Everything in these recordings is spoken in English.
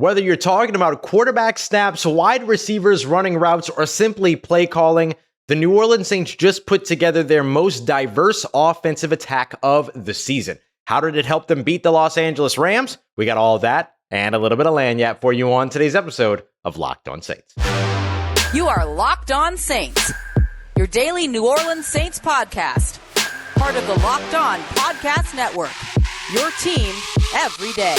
Whether you're talking about quarterback snaps, wide receivers running routes, or simply play calling, the New Orleans Saints just put together their most diverse offensive attack of the season. How did it help them beat the Los Angeles Rams? We got all of that and a little bit of lanyard for you on today's episode of Locked On Saints. You are Locked On Saints, your daily New Orleans Saints podcast. Part of the Locked On Podcast Network, your team every day.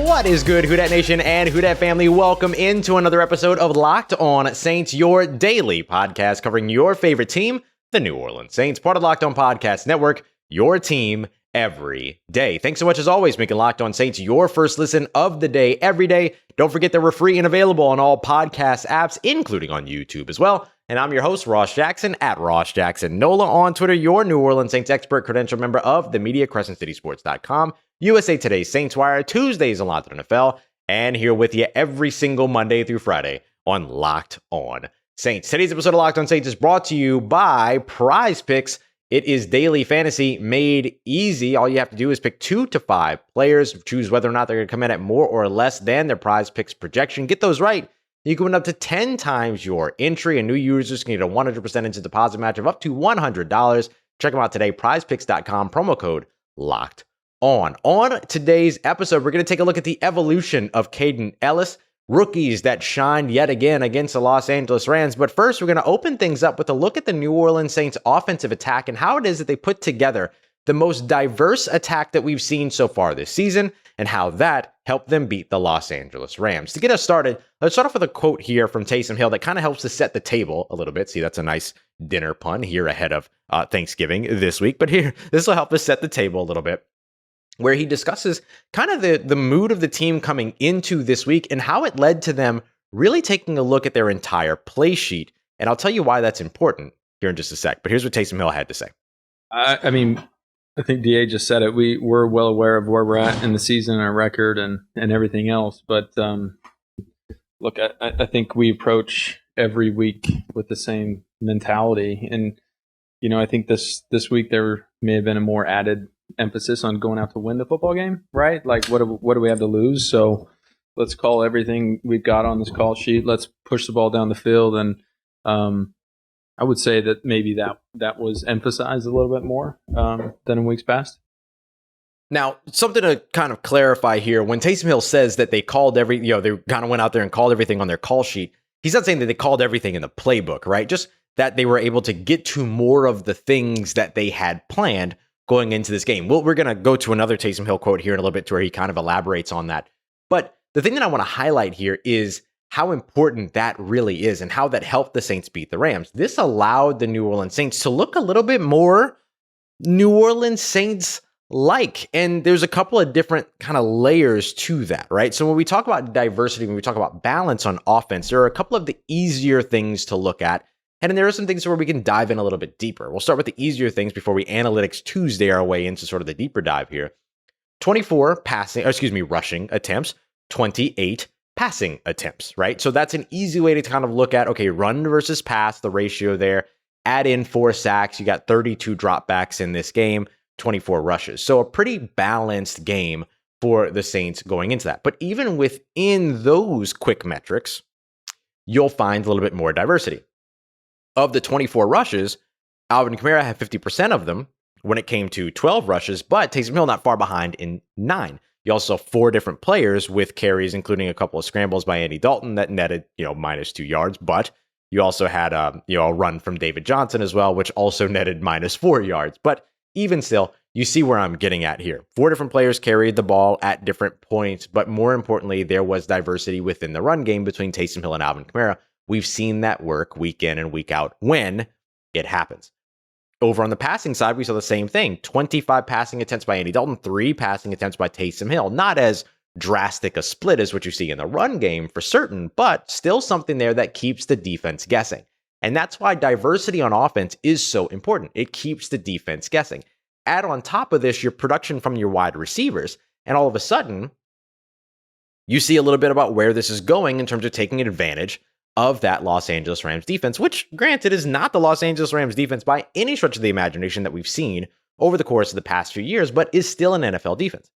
What is good, Who Dat Nation and Who Dat family? Welcome into another episode of Locked On Saints, your daily podcast covering your favorite team, the New Orleans Saints, part of Locked On Podcast Network, your team every day. Thanks so much, as always, making Locked On Saints your first listen of the day every day. Don't forget that we're free and available on all podcast apps, including on YouTube as well. And I'm your host, Ross Jackson, at Ross Jackson Nola on Twitter, your New Orleans Saints expert, credential member of the media, CrescentCitySports.com, USA Today's Saints Wire, Tuesdays on Locked On NFL, and here with you every single Monday through Friday on Locked On Saints. Today's episode of Locked On Saints is brought to you by Prize Picks. It is daily fantasy made easy. All you have to do is pick 2 to 5 players, choose whether or not they're going to come in at more or less than their Prize Picks projection. Get those right. You can win up to 10 times your entry, and new users can get a 100% instant deposit match of up to $100. Check them out today, prizepicks.com, promo code LOCKED on. On today's episode, we're going to take a look at the evolution of Kaden Elliss, rookies that shined yet again against the Los Angeles Rams. But first, we're going to open things up with a look at the New Orleans Saints offensive attack and how it is that they put together the most diverse attack that we've seen so far this season and how that helped them beat the Los Angeles Rams. To get us started, let's start off with a quote here from Taysom Hill that kind of helps to set the table a little bit. See, that's a nice dinner pun here ahead of Thanksgiving this week. But here, this will help us set the table a little bit, where he discusses kind of the mood of the team coming into this week and how it led to them really taking a look at their entire play sheet. And I'll tell you why that's important here in just a sec. But here's what Taysom Hill had to say. I think DA just said it. We're well aware of where we're at in the season, our record, and everything else. But look, I think we approach every week with the same mentality. And, you know, I think this week there may have been a more added emphasis on going out to win the football game, right? Like, what do we have to lose? So let's call everything we've got on this call sheet. Let's push the ball down the field. And I would say that maybe that was emphasized a little bit more than in weeks past. Now, something to kind of clarify here, when Taysom Hill says that they called they kind of went out there and called everything on their call sheet, he's not saying that they called everything in the playbook, right? Just that they were able to get to more of the things that they had planned going into this game. Well, we're going to go to another Taysom Hill quote here in a little bit to where he kind of elaborates on that. But the thing that I want to highlight here is how important that really is and how that helped the Saints beat the Rams. This allowed the New Orleans Saints to look a little bit more New Orleans Saints-like. And there's a couple of different kind of layers to that, right? So when we talk about diversity, when we talk about balance on offense, there are a couple of the easier things to look at. And then there are some things where we can dive in a little bit deeper. We'll start with the easier things before we Analytics Tuesday our way into sort of the deeper dive here. 24 rushing attempts, 28 passing attempts, right? So that's an easy way to kind of look at, okay, run versus pass, the ratio there. Add in 4 sacks. You got 32 dropbacks in this game, 24 rushes. So a pretty balanced game for the Saints going into that. But even within those quick metrics, you'll find a little bit more diversity. Of the 24 rushes, Alvin Kamara had 50% of them when it came to 12 rushes, but Taysom Hill not far behind in 9. You also saw 4 different players with carries, including a couple of scrambles by Andy Dalton that netted, minus 2 yards. But you also had a run from David Johnson as well, which also netted minus 4 yards. But even still, you see where I'm getting at here. 4 different players carried the ball at different points, but more importantly, there was diversity within the run game between Taysom Hill and Alvin Kamara. We've seen that work week in and week out when it happens. Over on the passing side, we saw the same thing. 25 passing attempts by Andy Dalton, 3 passing attempts by Taysom Hill. Not as drastic a split as what you see in the run game for certain, but still something there that keeps the defense guessing. And that's why diversity on offense is so important. It keeps the defense guessing. Add on top of this your production from your wide receivers, and all of a sudden, you see a little bit about where this is going in terms of taking advantage of that Los Angeles Rams defense, which granted is not the Los Angeles Rams defense by any stretch of the imagination that we've seen over the course of the past few years, but is still an NFL defense.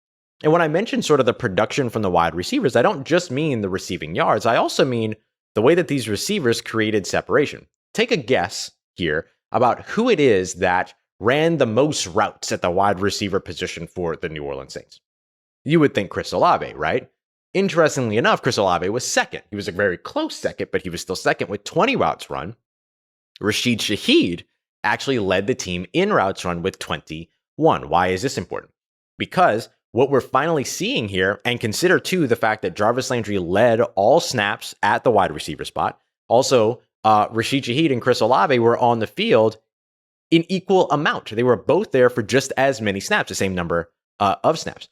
And when I mention sort of the production from the wide receivers, I don't just mean the receiving yards. I also mean the way that these receivers created separation. Take a guess here about who it is that ran the most routes at the wide receiver position for the New Orleans Saints. You would think Chris Olave, right? Interestingly enough, Chris Olave was second. He was a very close second, but he was still second with 20 routes run. Rashid Shaheed actually led the team in routes run with 21. Why is this important? Because what we're finally seeing here, and consider too the fact that Jarvis Landry led all snaps at the wide receiver spot. Also, Rashid Shaheed and Chris Olave were on the field in equal amount. They were both there for just as many snaps, the same number of snaps.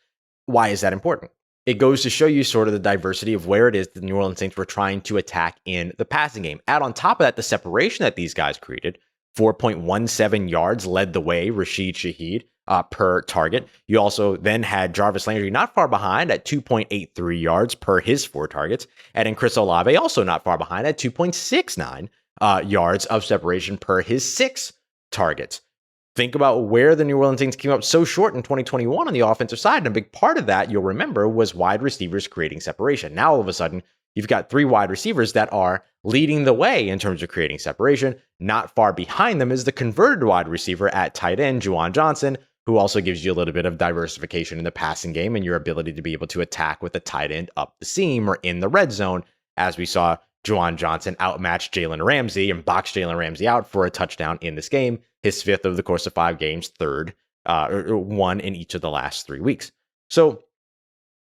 Why is that important? It goes to show you sort of the diversity of where it is the New Orleans Saints were trying to attack in the passing game. Add on top of that, the separation that these guys created, 4.17 yards led the way, Rashid Shaheed per target. You also then had Jarvis Landry not far behind at 2.83 yards per his 4 targets. And then Chris Olave also not far behind at 2.69 yards of separation per his 6 targets. Think about where the New Orleans Saints came up so short in 2021 on the offensive side. And a big part of that, you'll remember, was wide receivers creating separation. Now, all of a sudden, you've got 3 wide receivers that are leading the way in terms of creating separation. Not far behind them is the converted wide receiver at tight end, Juwan Johnson, who also gives you a little bit of diversification in the passing game and your ability to be able to attack with the tight end up the seam or in the red zone, as we saw Juwan Johnson outmatch Jalen Ramsey and box Jalen Ramsey out for a touchdown in this game, his 5th over the course of 5 games, 1 in each of the last 3 weeks. So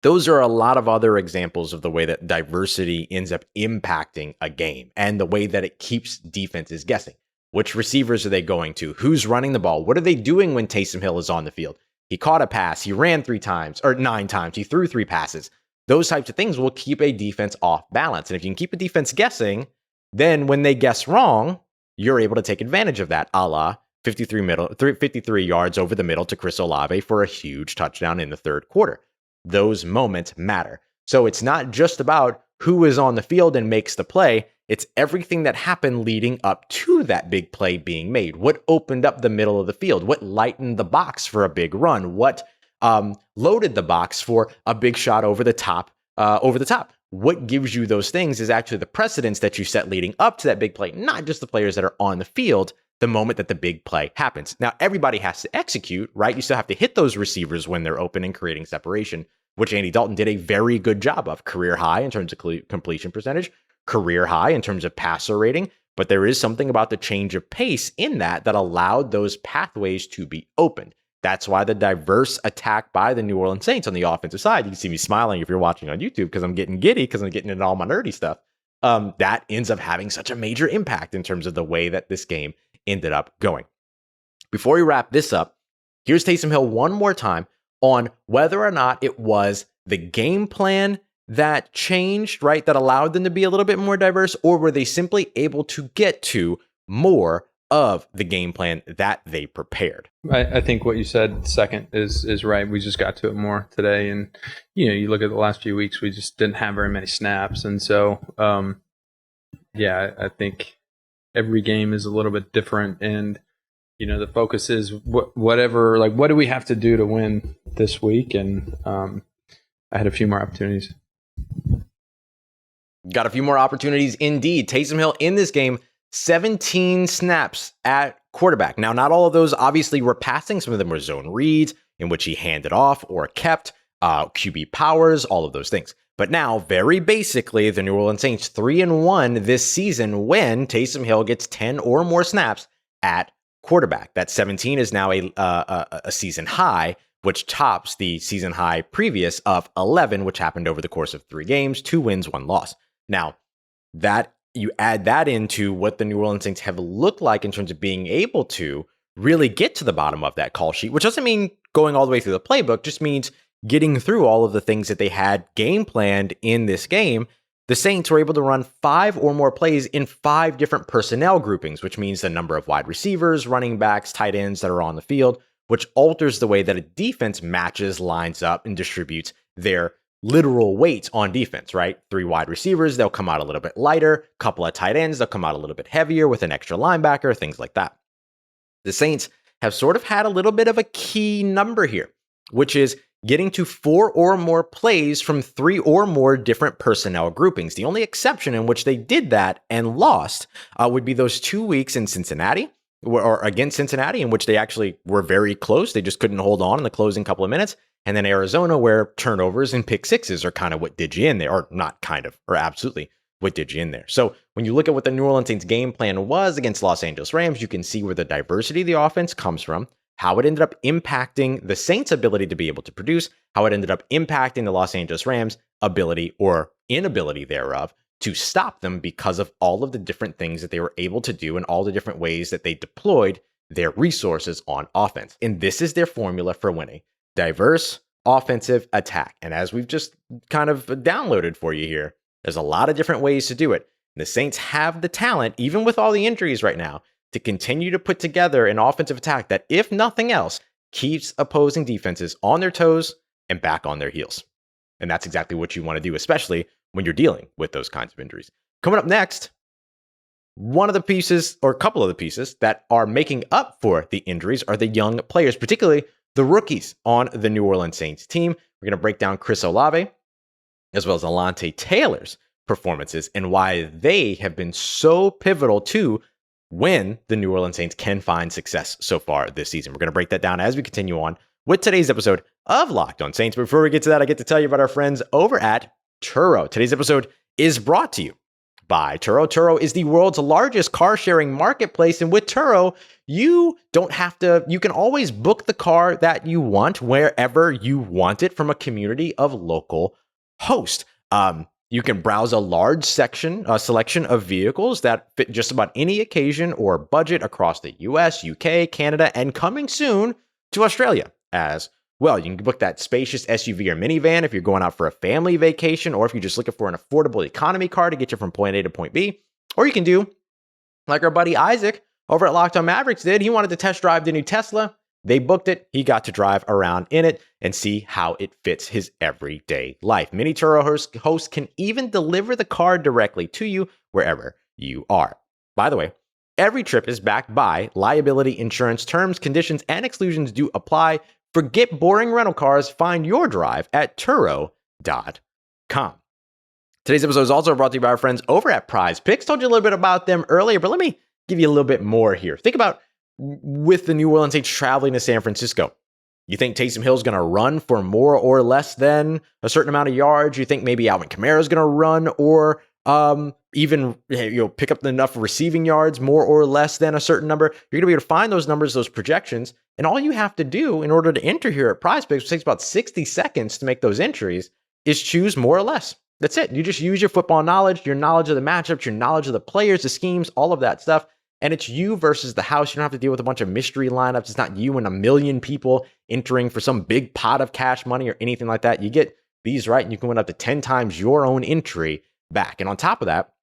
those are a lot of other examples of the way that diversity ends up impacting a game and the way that it keeps defenses guessing. Which receivers are they going to? Who's running the ball? What are they doing when Taysom Hill is on the field? He caught a pass. He ran 9 times. He threw 3 passes. Those types of things will keep a defense off balance. And if you can keep a defense guessing, then when they guess wrong, you're able to take advantage of that, a la 53 yards over the middle to Chris Olave for a huge touchdown in the 3rd quarter. Those moments matter. So it's not just about who is on the field and makes the play. It's everything that happened leading up to that big play being made. What opened up the middle of the field? What lightened the box for a big run? What loaded the box for a big shot over the top? What gives you those things is actually the precedence that you set leading up to that big play, not just the players that are on the field the moment that the big play happens. Now, everybody has to execute, right? You still have to hit those receivers when they're open and creating separation, which Andy Dalton did a very good job of. Career high in terms of completion percentage, career high in terms of passer rating, but there is something about the change of pace in that allowed those pathways to be opened. That's why the diverse attack by the New Orleans Saints on the offensive side, you can see me smiling if you're watching on YouTube because I'm getting giddy because I'm getting into all my nerdy stuff. That ends up having such a major impact in terms of the way that this game ended up going. Before we wrap this up, here's Taysom Hill one more time on whether or not it was the game plan that changed, right, that allowed them to be a little bit more diverse, or were they simply able to get to more of the game plan that they prepared? I think what you said second is right. We just got to it more today. And, you look at the last few weeks, we just didn't have very many snaps. And so, I think every game is a little bit different. And, the focus is what do we have to do to win this week? And I had a few more opportunities. Got a few more opportunities indeed. Taysom Hill in this game, 17 snaps at quarterback. Now, not all of those obviously were passing. Some of them were zone reads in which he handed off or kept, QB powers, all of those things. But now, very basically, the New Orleans Saints 3-1 this season when Taysom Hill gets 10 or more snaps at quarterback. That 17 is now a season high, which tops the season high previous of 11, which happened over the course of 3 games, 2 wins, 1 loss. Now, that you add that into what the New Orleans Saints have looked like in terms of being able to really get to the bottom of that call sheet, which doesn't mean going all the way through the playbook, just means getting through all of the things that they had game planned in this game. The Saints were able to run 5 or more plays in 5 different personnel groupings, which means the number of wide receivers, running backs, tight ends that are on the field, which alters the way that a defense matches, lines up, and distributes their literal weight on defense, right? 3 wide receivers, they'll come out a little bit lighter. Couple of tight ends, they'll come out a little bit heavier with an extra linebacker, things like that. The Saints have sort of had a little bit of a key number here, which is getting to 4 or more plays from 3 or more different personnel groupings. The only exception in which they did that and lost would be those 2 weeks in Cincinnati, or against Cincinnati, in which they actually were very close. They just couldn't hold on in the closing couple of minutes. And then Arizona, where turnovers and pick sixes are kind of what did you in there, or not kind of, or absolutely what did you in there. So when you look at what the New Orleans Saints game plan was against Los Angeles Rams, you can see where the diversity of the offense comes from, how it ended up impacting the Saints' ability to be able to produce, how it ended up impacting the Los Angeles Rams' ability or inability thereof to stop them because of all of the different things that they were able to do and all the different ways that they deployed their resources on offense. And this is their formula for winning. Diverse offensive attack. And as we've just kind of downloaded for you here, there's a lot of different ways to do it. And the Saints have the talent, even with all the injuries right now, to continue to put together an offensive attack that, if nothing else, keeps opposing defenses on their toes and back on their heels. And that's exactly what you want to do, especially when you're dealing with those kinds of injuries. Coming up next, one of the pieces, or a couple of the pieces, that are making up for the injuries are the young players, particularly the rookies on the New Orleans Saints team. We're going to break down Chris Olave, as well as Alontae Taylor's performances and why they have been so pivotal to when the New Orleans Saints can find success so far this season. We're going to break that down as we continue on with today's episode of Locked On Saints. Before we get to that, I get to tell you about our friends over at Turo. Today's episode is brought to you by Turo. Turo is the world's largest car sharing marketplace. And with Turo, you can always book the car that you want wherever you want it from a community of local hosts. You can browse a large selection of vehicles that fit just about any occasion or budget across the US, UK, Canada, and coming soon to Australia as well. You can book that spacious SUV or minivan if you're going out for a family vacation, or if you're just looking for an affordable economy car to get you from point A to point B. Or you can do like our buddy Isaac over at Locked On Mavericks did. He wanted to test drive the new Tesla. They booked it. He got to drive around in it and see how it fits his everyday life. Many Turo hosts can even deliver the car directly to you wherever you are. By the way, every trip is backed by liability insurance. Terms, conditions, and exclusions do apply. Forget boring rental cars. Find your drive at Turo.com. Today's episode is also brought to you by our friends over at Prize Picks. Told you a little bit about them earlier, but let me give you a little bit more here. Think about with the New Orleans Saints traveling to San Francisco. You think Taysom Hill is going to run for more or less than a certain amount of yards? You think maybe Alvin Kamara is going to run or even pick up enough receiving yards, more or less than a certain number? You're going to be able to find those numbers, those projections, and all you have to do in order to enter here at Prize Picks, which takes about 60 seconds to make those entries, is choose more or less. That's it. You just use your football knowledge, your knowledge of the matchups, your knowledge of the players, the schemes, all of that stuff. And it's you versus the house. You don't have to deal with a bunch of mystery lineups. It's not you and a million people entering for some big pot of cash money or anything like that. You get these right, and you can win up to 10 times your own entry back. And on top of that,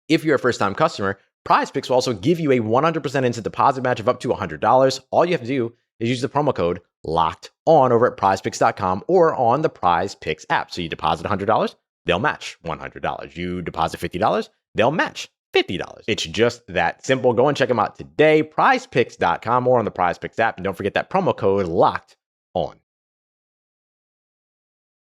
if you're a first-time customer, Prize Picks will also give you a 100% instant deposit match of up to $100. All you have to do is use the promo code LOCKEDON over at prizepicks.com or on the Prize Picks app. So you deposit $100, they'll match $100. You deposit $50, they'll match $50. It's just that simple. Go and check them out today, prizepicks.com or on the Prize Picks app. And don't forget that promo code LOCKED ON.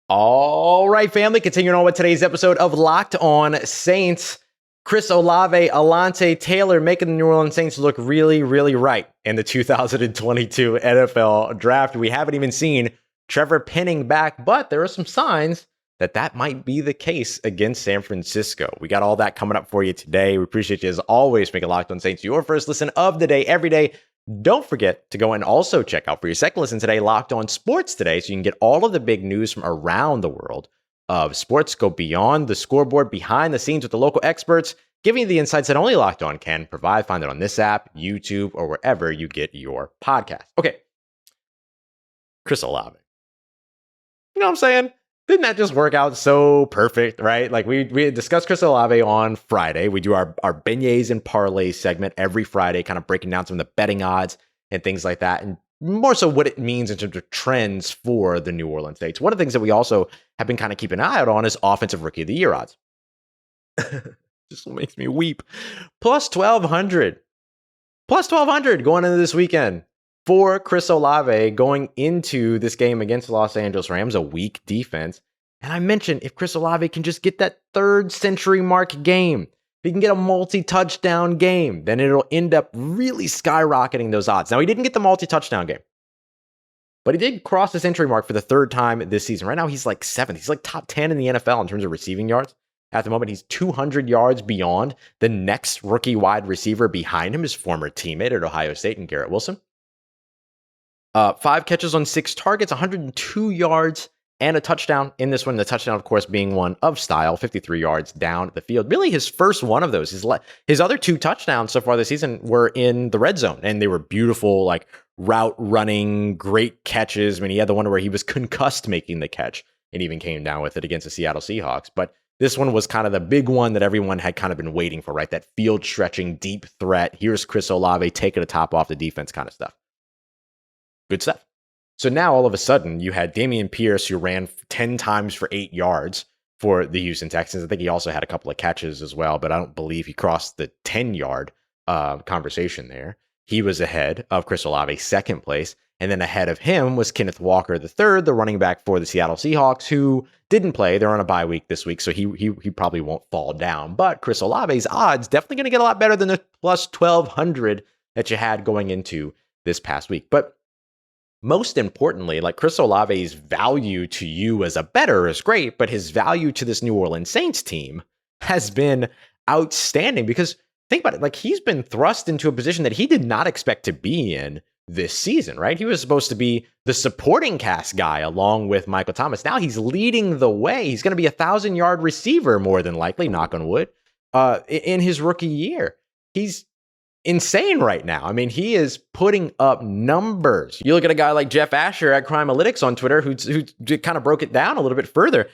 All right, family, continuing on with today's episode of Locked On Saints. Chris Olave, Alontae Taylor making the New Orleans Saints look really, really right in the 2022 NFL Draft. We haven't even seen Trevor Penning back, but there are some signs that might be the case against San Francisco. We got all that coming up for you today. We appreciate you as always making Locked On Saints your first listen of the day every day. Don't forget to go and also check out for your second listen today, Locked On Sports Today, so you can get all of the big news from around the world of sports. Go beyond the scoreboard, behind the scenes with the local experts, giving you the insights that only Locked On can provide. Find it on this app, YouTube, or wherever you get your podcast. Okay, Chris Olave. You know what I'm saying? Didn't that just work out so perfect, right? Like we discussed Chris Olave on Friday. We do our beignets and parlays segment every Friday, kind of breaking down some of the betting odds and things like that. And more so what it means in terms of trends for the New Orleans Saints. One of the things that we also have been kind of keeping an eye out on is offensive rookie of the year odds. Just makes me weep. Plus 1,200. Plus 1,200 going into this weekend for Chris Olave going into this game against the Los Angeles Rams, a weak defense. And I mentioned if Chris Olave can just get that 3rd century mark game, if he can get a multi-touchdown game, then it'll end up really skyrocketing those odds. Now, he didn't get the multi-touchdown game, but he did cross the century mark for the 3rd time this season. Right now, he's like 7th. He's like top 10 in the NFL in terms of receiving yards. At the moment, he's 200 yards beyond the next rookie wide receiver behind him, his former teammate at Ohio State and Garrett Wilson. 5 catches on 6 targets, 102 yards, and a touchdown in this one. The touchdown, of course, being one of style, 53 yards down the field. Really his first one of those. His other 2 touchdowns so far this season were in the red zone, and they were beautiful, like route running, great catches. I mean, he had the one where he was concussed making the catch and even came down with it against the Seattle Seahawks. But this one was kind of the big one that everyone had kind of been waiting for, right? That field stretching, deep threat. Here's Chris Olave taking a top off the defense kind of stuff. Good stuff. So now all of a sudden you had Dameon Pierce, who ran 10 times for 8 yards for the Houston Texans. I think he also had a couple of catches as well, but I don't believe he crossed the 10-yard conversation there. He was ahead of Chris Olave, 2nd place. And then ahead of him was Kenneth Walker III, the running back for the Seattle Seahawks, who didn't play. They're on a bye week this week, so he probably won't fall down. But Chris Olave's odds definitely going to get a lot better than the plus 1,200 that you had going into this past week. But most importantly, like Chris Olave's value to you as a bettor is great, but his value to this New Orleans Saints team has been outstanding because think about it, like he's been thrust into a position that he did not expect to be in this season, right? He was supposed to be the supporting cast guy along with Michael Thomas. Now he's leading the way. He's going to be 1,000-yard receiver more than likely, knock on wood, in his rookie year. He's insane right now. I mean, he is putting up numbers. You look at a guy like Jeff Asher at Crimealytics on Twitter, who kind of broke it down a little bit further.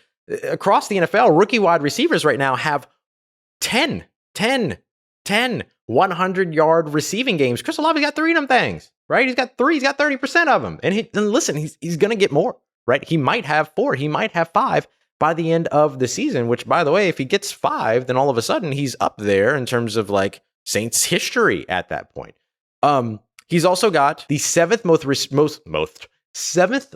Across the NFL, rookie wide receivers right now have 10 100-yard receiving games. Chris Olave's got 3 of them things, right? He's got 3. He's got 30% of them. And listen, he's going to get more, right? He might have 4. He might have 5 by the end of the season, which, by the way, if he gets 5, then all of a sudden he's up there in terms of like Saints history at that point. He's also got the 7th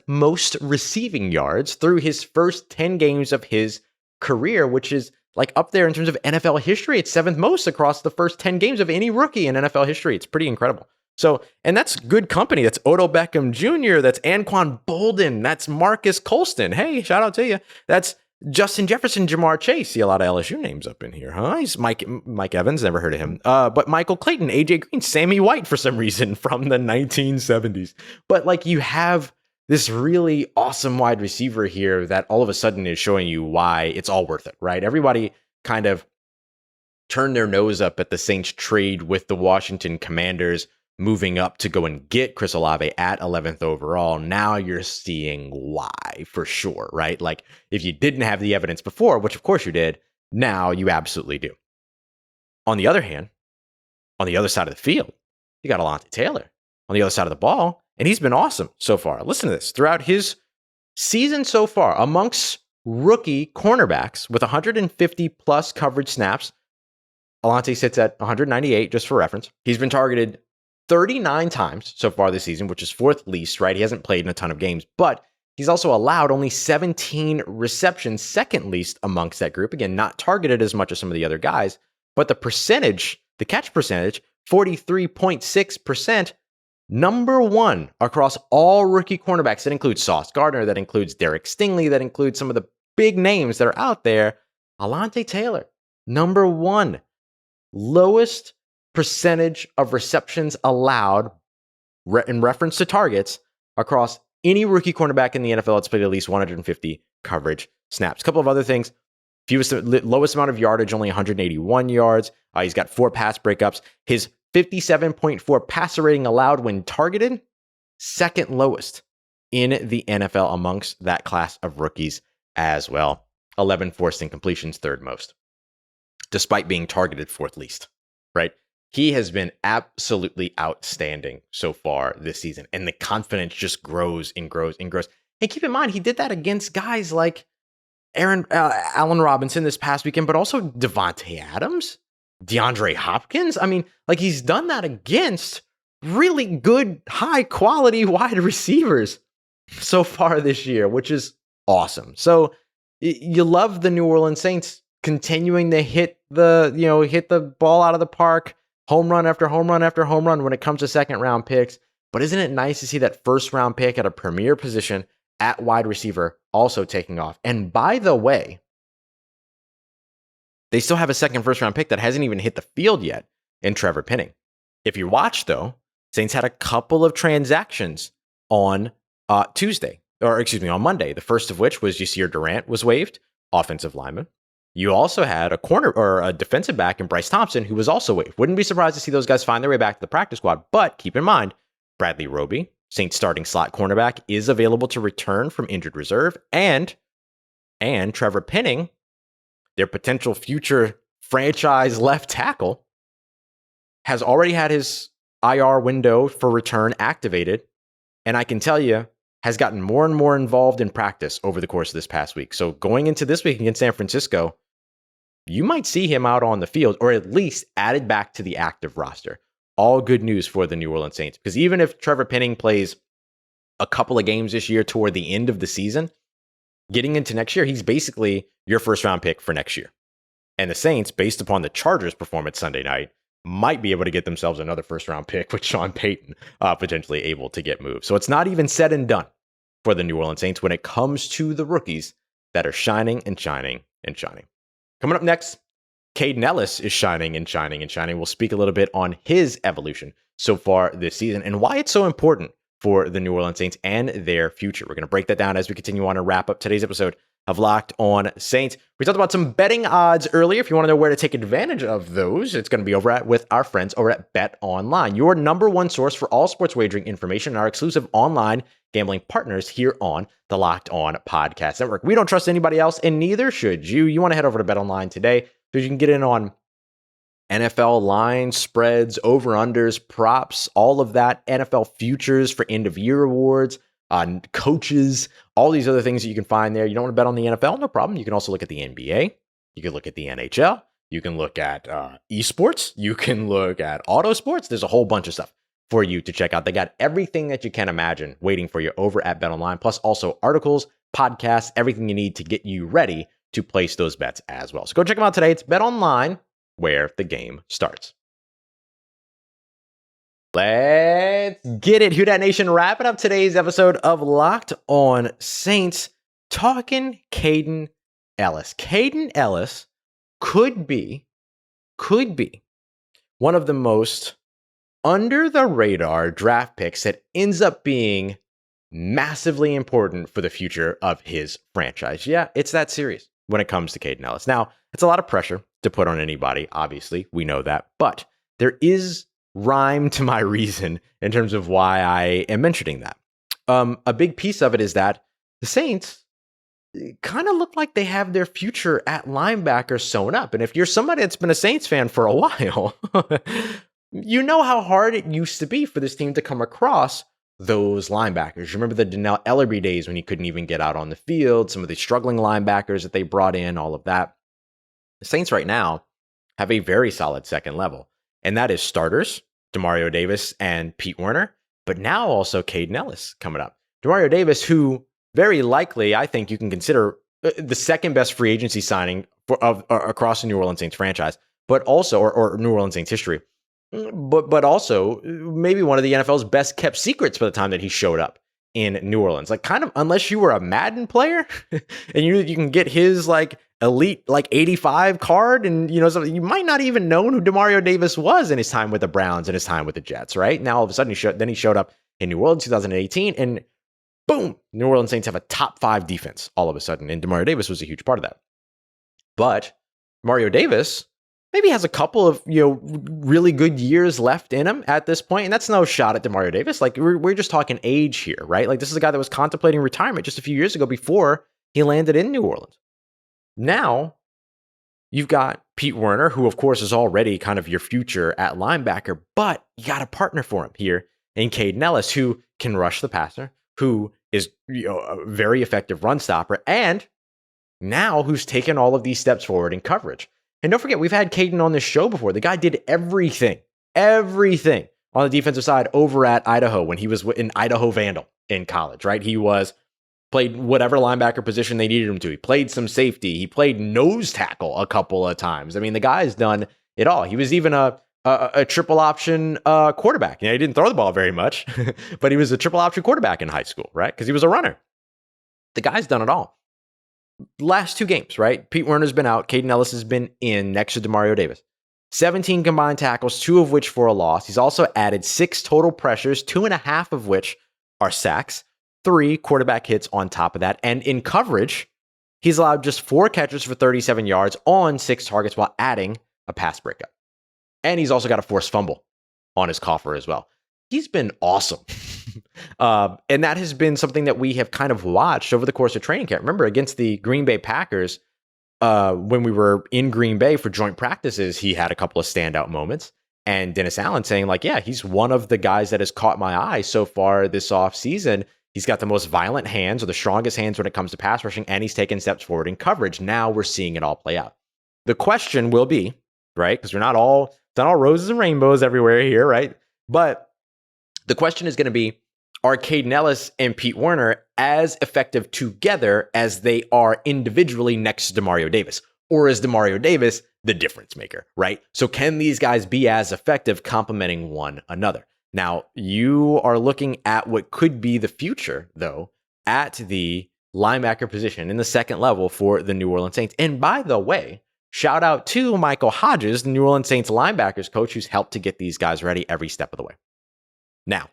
most receiving yards through his first 10 games of his career, which is like up there in terms of NFL history. It's 7th most across the first 10 games of any rookie in NFL history. It's pretty incredible. So, and that's good company. That's Odell Beckham Jr. That's Anquan Bolden. That's Marcus Colston. Hey, shout out to you. That's Justin Jefferson, Jamar Chase. See a lot of LSU names up in here, huh? He's Mike Evans. Never heard of him. But Michael Clayton, AJ Green, Sammy White for some reason from the 1970s. But like you have this really awesome wide receiver here that all of a sudden is showing you why it's all worth it, right? Everybody kind of turned their nose up at the Saints trade with the Washington Commanders moving up to go and get Chris Olave at 11th overall. Now you're seeing why for sure, right? Like if you didn't have the evidence before, which of course you did, now you absolutely do. On the other hand, on the other side of the field, you got Alontae Taylor on the other side of the ball, and he's been awesome so far. Listen to this. Throughout his season so far, amongst rookie cornerbacks with 150 plus coverage snaps, Alontae sits at 198, just for reference. He's been targeted 39 times so far this season, which is 4th least, right? He hasn't played in a ton of games, but he's also allowed only 17 receptions, 2nd least amongst that group. Again, not targeted as much as some of the other guys, but the catch percentage, 43.6%, number 1 across all rookie cornerbacks. That includes Sauce Gardner, that includes Derek Stingley, that includes some of the big names that are out there. Alontae Taylor, number 1, lowest percentage of receptions allowed in reference to targets across any rookie cornerback in the NFL that's played at least 150 coverage snaps. A couple of other things. Lowest amount of yardage, only 181 yards. He's got 4 pass breakups. His 57.4 passer rating allowed when targeted, 2nd lowest in the NFL amongst that class of rookies as well. 11 forced incompletions, 3rd most, despite being targeted 4th least, right? He has been absolutely outstanding so far this season, and the confidence just grows and grows and grows. And keep in mind, he did that against guys like Allen Robinson this past weekend, but also Devontae Adams, DeAndre Hopkins. I mean, like, he's done that against really good, high quality wide receivers so far this year, which is awesome. So you love the New Orleans Saints continuing to hit the ball out of the park, home run after home run after home run when it comes to second round picks. But isn't it nice to see that first round pick at a premier position at wide receiver also taking off? And by the way, they still have a second first round pick that hasn't even hit the field yet in Trevor Penning. If you watch, though, Saints had a couple of transactions on on Monday. The first of which was Yasir Durant was waived, offensive lineman. You also had a corner or a defensive back in Bryce Thompson, who was also waived. Wouldn't be surprised to see those guys find their way back to the practice squad. But keep in mind, Bradley Roby, Saints starting slot cornerback, is available to return from injured reserve. And Trevor Penning, their potential future franchise left tackle, has already had his IR window for return activated. And I can tell you, has gotten more and more involved in practice over the course of this past week. So going into this week against San Francisco, you might see him out on the field, or at least added back to the active roster. All good news for the New Orleans Saints, because even if Trevor Penning plays a couple of games this year toward the end of the season, getting into next year, he's basically your first round pick for next year. And the Saints, based upon the Chargers' performance Sunday night, might be able to get themselves another first round pick with Sean Payton potentially able to get moved. So it's not even said and done for the New Orleans Saints when it comes to the rookies that are shining and shining and shining. Coming up next, Kaden Elliss is shining and shining and shining. We'll speak a little bit on his evolution so far this season and why it's so important for the New Orleans Saints and their future. We're going to break that down as we continue on and wrap up today's episode of Locked On Saints. We talked about some betting odds earlier. If you want to know where to take advantage of those, it's going to be with our friends over at Bet Online, your number one source for all sports wagering information and our exclusive online gambling partners here on the Locked On Podcast Network. We don't trust anybody else, and neither should you. You want to head over to Bet Online today so you can get in on NFL lines, spreads, over-unders, props, all of that, NFL futures for end-of-year awards, on coaches, all these other things that you can find there. You don't want to bet on the NFL? No problem. You can also look at the NBA. You can look at the NHL. You can look at esports. You can look at auto sports. There's a whole bunch of stuff for you to check out. They got everything that you can imagine waiting for you over at BetOnline, plus also articles, podcasts, everything you need to get you ready to place those bets as well. So go check them out today. It's BetOnline, where the game starts. Let's get it. Who Dat Nation, wrapping up today's episode of Locked On Saints, talking Kaden Elliss. Kaden Elliss could be one of the most under the radar draft picks that ends up being massively important for the future of his franchise. Yeah, it's that serious when it comes to Kaden Elliss. Now, it's a lot of pressure to put on anybody. Obviously, we know that, but there is rhyme to my reason in terms of why I am mentioning that. A big piece of it is that the Saints kind of look like they have their future at linebacker sewn up. And if you're somebody that's been a Saints fan for a while, you know how hard it used to be for this team to come across those linebackers. Remember the Danielle Ellerby days when he couldn't even get out on the field, some of the struggling linebackers that they brought in, all of that. The Saints right now have a very solid second level. And that is starters, Demario Davis and Pete Werner, but now also Kaden Elliss coming up. Demario Davis, who very likely, I think you can consider the second best free agency signing across the New Orleans Saints franchise, but also, or New Orleans Saints history, but also maybe one of the NFL's best kept secrets by the time that he showed up in New Orleans. Like, kind of, unless you were a Madden player and you can get his like elite like 85 card, and something, you might not even know who Demario Davis was in his time with the Browns and his time with the Jets. Right now, all of a sudden he showed up in New Orleans 2018, and boom, New Orleans Saints have a top 5 defense all of a sudden, and Demario Davis was a huge part of that. But Demario Davis maybe has a couple of really good years left in him at this point, and that's no shot at Demario Davis. Like, we're just talking age here, right? Like, this is a guy that was contemplating retirement just a few years ago before he landed in New Orleans. Now, you've got Pete Werner, who of course is already kind of your future at linebacker, but you got a partner for him here in Kaden Elliss, who can rush the passer, who is a very effective run stopper, and now who's taken all of these steps forward in coverage. And don't forget, we've had Kaden on this show before. The guy did everything on the defensive side over at Idaho when he was in Idaho Vandal in college, right? He played whatever linebacker position they needed him to. He played some safety. He played nose tackle a couple of times. I mean, the guy's done it all. He was even a triple option quarterback. He didn't throw the ball very much, but he was a triple option quarterback in high school, right? Because he was a runner. The guy's done it all. Last 2 games, right? Pete Werner's been out. Kaden Elliss has been in next to Demario Davis. 17 combined tackles, 2 of which for a loss. He's also added 6 total pressures, 2.5 of which are sacks, 3 quarterback hits on top of that. And in coverage, he's allowed just 4 catches for 37 yards on 6 targets while adding a pass breakup. And he's also got a forced fumble on his coffer as well. He's been awesome. And that has been something that we have kind of watched over the course of training camp. Remember, against the Green Bay Packers, when we were in Green Bay for joint practices, he had a couple of standout moments. And Dennis Allen saying, like, yeah, he's one of the guys that has caught my eye so far this offseason. He's got the most violent hands, or the strongest hands when it comes to pass rushing, and he's taken steps forward in coverage. Now we're seeing it all play out. The question will be, right, because it's not all roses and rainbows everywhere here, right? But the question is going to be, are Kaden Elliss and Pete Werner as effective together as they are individually next to Demario Davis? Or is Demario Davis the difference maker, right? So can these guys be as effective complementing one another? Now, you are looking at what could be the future, though, at the linebacker position in the second level for the New Orleans Saints. And by the way, shout out to Michael Hodges, the New Orleans Saints linebackers coach, who's helped to get these guys ready every step of the way. Now,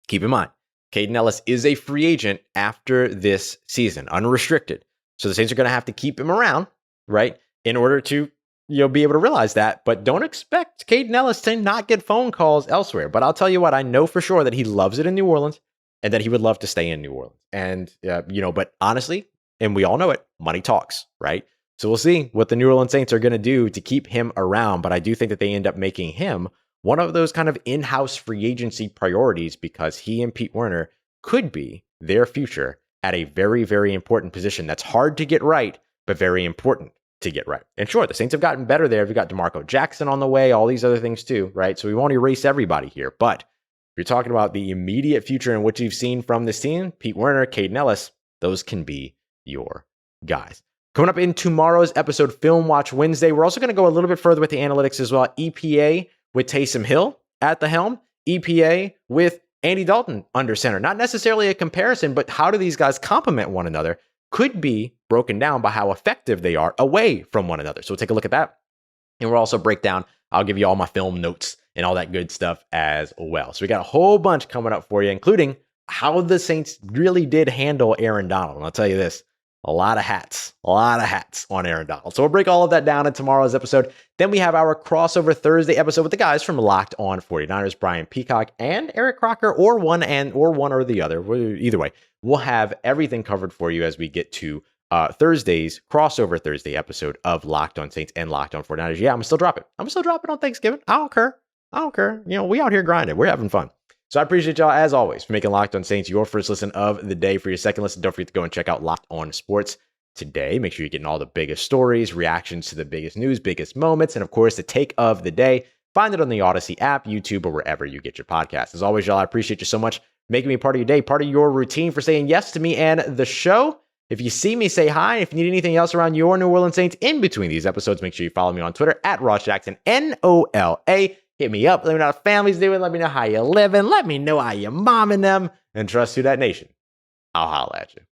keep in mind, Kaden Elliss is a free agent after this season, unrestricted. So the Saints are going to have to keep him around, right, in order to be able to realize that. But don't expect Kaden Elliss to not get phone calls elsewhere. But I'll tell you what, I know for sure that he loves it in New Orleans and that he would love to stay in New Orleans. And, but honestly, and we all know it, money talks, right? So we'll see what the New Orleans Saints are going to do to keep him around. But I do think that they end up making him one of those kind of in-house free agency priorities, because he and Pete Werner could be their future at a very, very important position that's hard to get right, but very important to get right. And sure, the Saints have gotten better there. We've got DeMarco Jackson on the way, all these other things too, right? So we won't erase everybody here. But if you're talking about the immediate future and what you've seen from this team, Pete Werner, Kaden Elliss, those can be your guys. Coming up in tomorrow's episode, Film Watch Wednesday, we're also going to go a little bit further with the analytics as well. EPA with Taysom Hill at the helm, EPA with Andy Dalton under center. Not necessarily a comparison, but how do these guys complement one another could be broken down by how effective they are away from one another. So we'll take a look at that. And we'll also break down, I'll give you all my film notes and all that good stuff as well. So we got a whole bunch coming up for you, including how the Saints really did handle Aaron Donald. And I'll tell you this, a lot of hats on Aaron Donald. So we'll break all of that down in tomorrow's episode. Then we have our crossover Thursday episode with the guys from Locked On 49ers, Brian Peacock and Eric Crocker, or one or the other. Either way, we'll have everything covered for you as we get to Thursday's crossover Thursday episode of Locked On Saints and Locked On 49ers. Yeah, I'm gonna still drop it. On Thanksgiving. I don't care. We out here grinding. We're having fun. So I appreciate y'all, as always, for making Locked On Saints your first listen of the day. For your second listen, don't forget to go and check out Locked On Sports today. Make sure you're getting all the biggest stories, reactions to the biggest news, biggest moments, and of course, the take of the day. Find it on the Odyssey app, YouTube, or wherever you get your podcasts. As always, y'all, I appreciate you so much for making me part of your day, part of your routine, for saying yes to me and the show. If you see me, say hi. If you need anything else around your New Orleans Saints in between these episodes, make sure you follow me on Twitter at Ross Jackson, NOLA. Hit me up. Let me know how the family's doing. Let me know how you're living. Let me know how you're momming them. And trust Who Dat Nation. I'll holla at you.